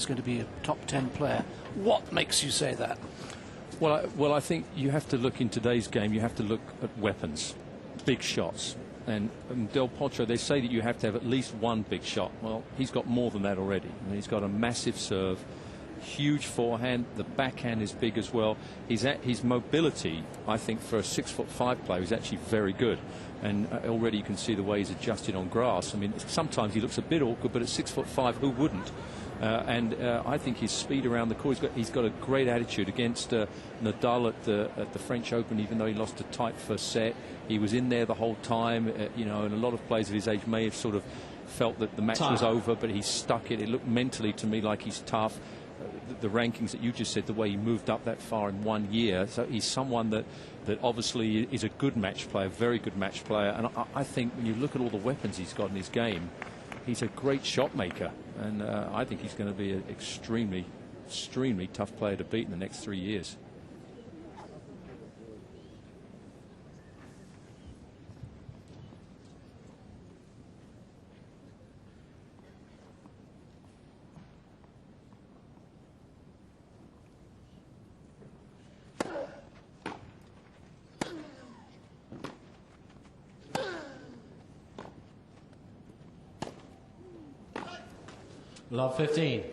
he's going to be a top 10 player. What makes you say that? Well, I think you have to look in today's game. You have to look at weapons, big shots. And Del Potro, they say that you have to have at least one big shot. Well, he's got more than that already. I mean, he's got a massive serve, huge forehand. The backhand is big as well. His mobility, I think, for a 6'5" player is actually very good. And already you can see the way he's adjusted on grass. I mean, sometimes he looks a bit awkward, but at 6'5", who wouldn't? I think his speed around the court, he's got a great attitude against Nadal at the French Open. Even though he lost a tight first set, he was in there the whole time. You know, and a lot of players of his age may have sort of felt that the match was over, but he stuck it. It looked mentally to me like he's tough. The rankings that you just said, the way he moved up that far in 1 year, so he's someone that obviously is a good match player, very good match player. And I think when you look at all the weapons he's got in his game, he's a great shot maker, and I think he's going to be an extremely tough player to beat in the next 3 years. Love 15.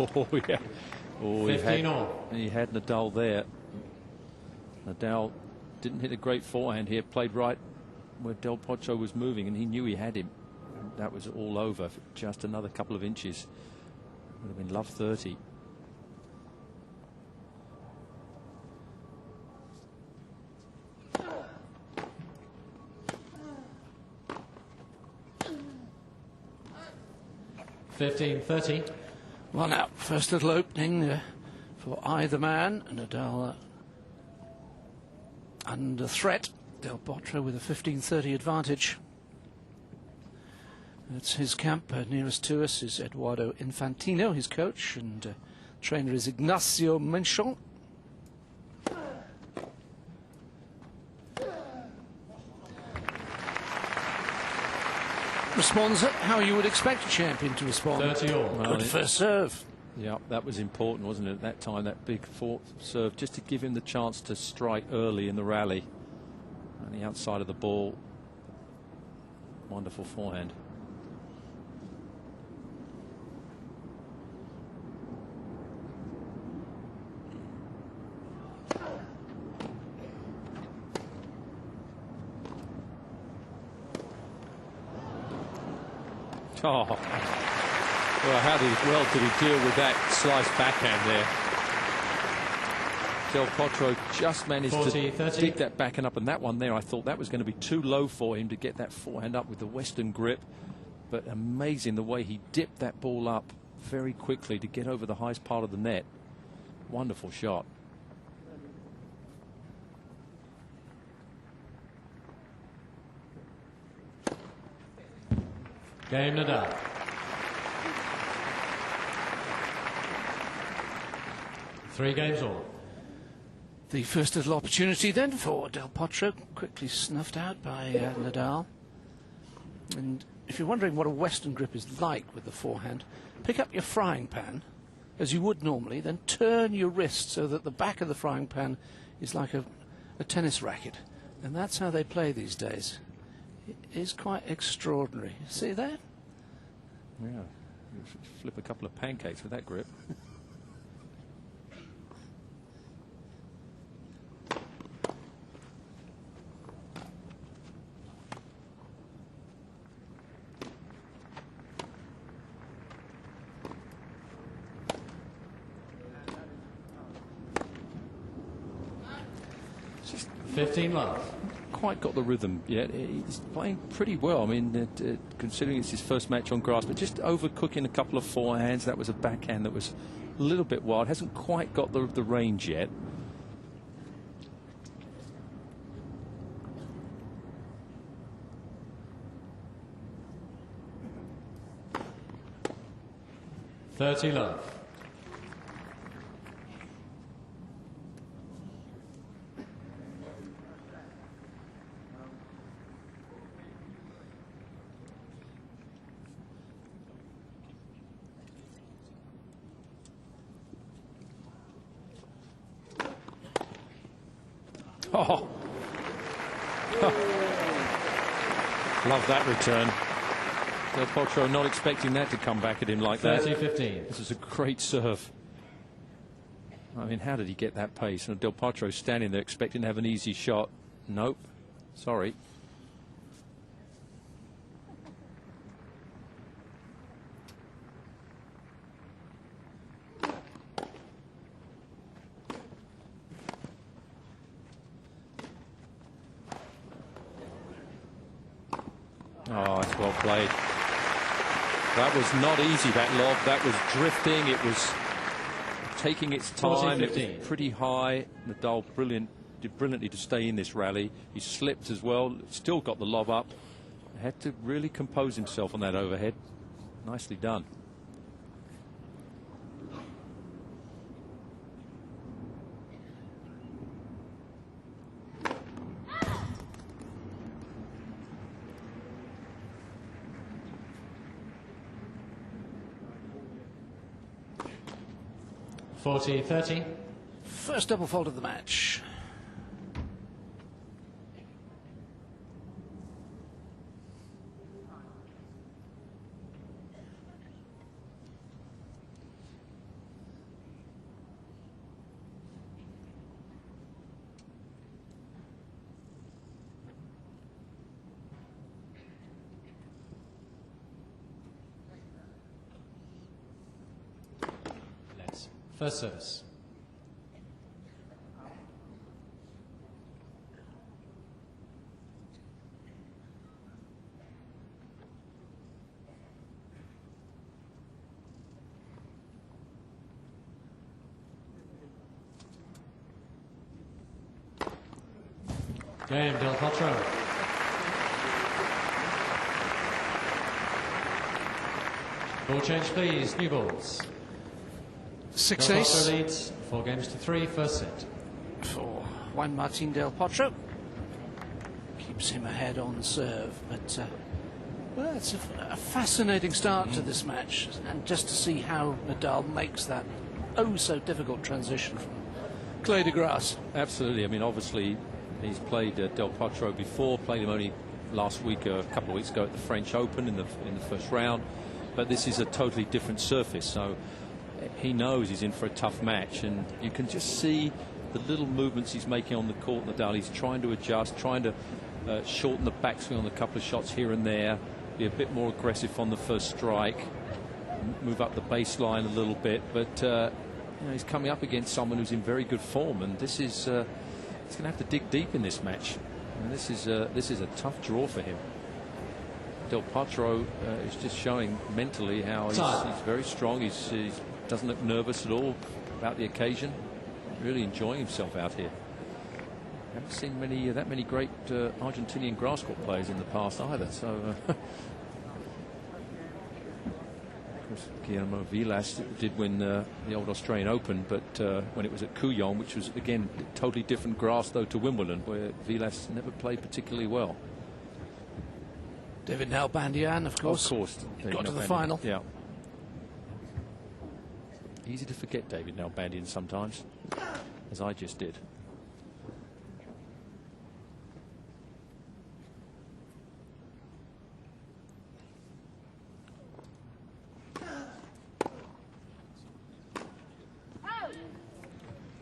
Oh, yeah. Oh, 15 all. He had Nadal there. Nadal didn't hit a great forehand here, played right where Del Potro was moving, and he knew he had him. That was all over for just another couple of inches. Would have been love 30. (15-30). Well, now, first little opening for either man. Nadal under threat. Del Potro with a 15-30 advantage. That's his camp. Nearest to us is Eduardo Infantino, his coach, and trainer is Ignacio Menchon. Responds how you would expect a champion to respond. 30 all. Good first serve. Yeah, that was important, wasn't it, at that time, that big serve, just to give him the chance to strike early in the rally. On the outside of the ball. Wonderful forehand. Oh, well, how did he deal with that slice backhand there? Del Potro just managed to dig that backhand up, and that one there, I thought that was going to be too low for him to get that forehand up with the Western grip. But amazing the way he dipped that ball up very quickly to get over the highest part of the net. Wonderful shot. Game Nadal. Three games all. The first little opportunity then for Del Potro, quickly snuffed out by Nadal. And if you're wondering what a Western grip is like with the forehand, pick up your frying pan, as you would normally, then turn your wrist so that the back of the frying pan is like a tennis racket. And that's how they play these days. It is quite extraordinary. See that? Yeah, you flip a couple of pancakes with that grip. Just 15 love. Quite got the rhythm yet. He's playing pretty well. I mean, considering it's his first match on grass, but just overcooking a couple of forehands. That was a backhand that was a little bit wild. Hasn't quite got the range yet. 30 love. Oh. Love that return. Del Potro not expecting that to come back at him like that. 30-15. This is a great serve. I mean, how did he get that pace? And Del Potro standing there expecting to have an easy shot. Nope. Sorry. Oh, it's well played. That was not easy, that lob. That was drifting. It was taking its time. It was pretty high. Nadal did brilliantly to stay in this rally. He slipped as well. Still got the lob up. Had to really compose himself on that overhead. Nicely done. (40-30). First double fault of the match. First service. Game, Del Potro. Ball change, please. New balls. 6 Del ace. Potro leads 4-3, first set. For Juan Martín Del Potro. Keeps him ahead on serve, but well, it's a fascinating start to this match, and just to see how Nadal makes that oh so difficult transition from clay to grass. Absolutely. I mean, obviously, he's played Del Potro before. Played him only last week, a couple of weeks ago at the French Open in the first round. But this is a totally different surface, so he knows he's in for a tough match, and you can just see the little movements he's making on the court. Nadal, he's trying to adjust, trying to shorten the backswing on a couple of shots here and there, be a bit more aggressive on the first strike, move up the baseline a little bit. But you know, he's coming up against someone who's in very good form, and this is he's going to have to dig deep in this match. And this is a tough draw for him. Del Potro is just showing mentally how he's very strong. He doesn't look nervous at all about the occasion. Really enjoying himself out here. Haven't seen that many great Argentinian grass court players in the past either. So, of course, Guillermo Vilas did win the old Australian Open, but when it was at Couillon, which was again totally different grass though to Wimbledon, where Vilas never played particularly well. David Nalbandian, of course. Got to the final. Yeah. Easy to forget David Nalbandian sometimes, as I just did.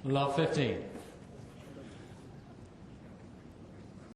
Love 15.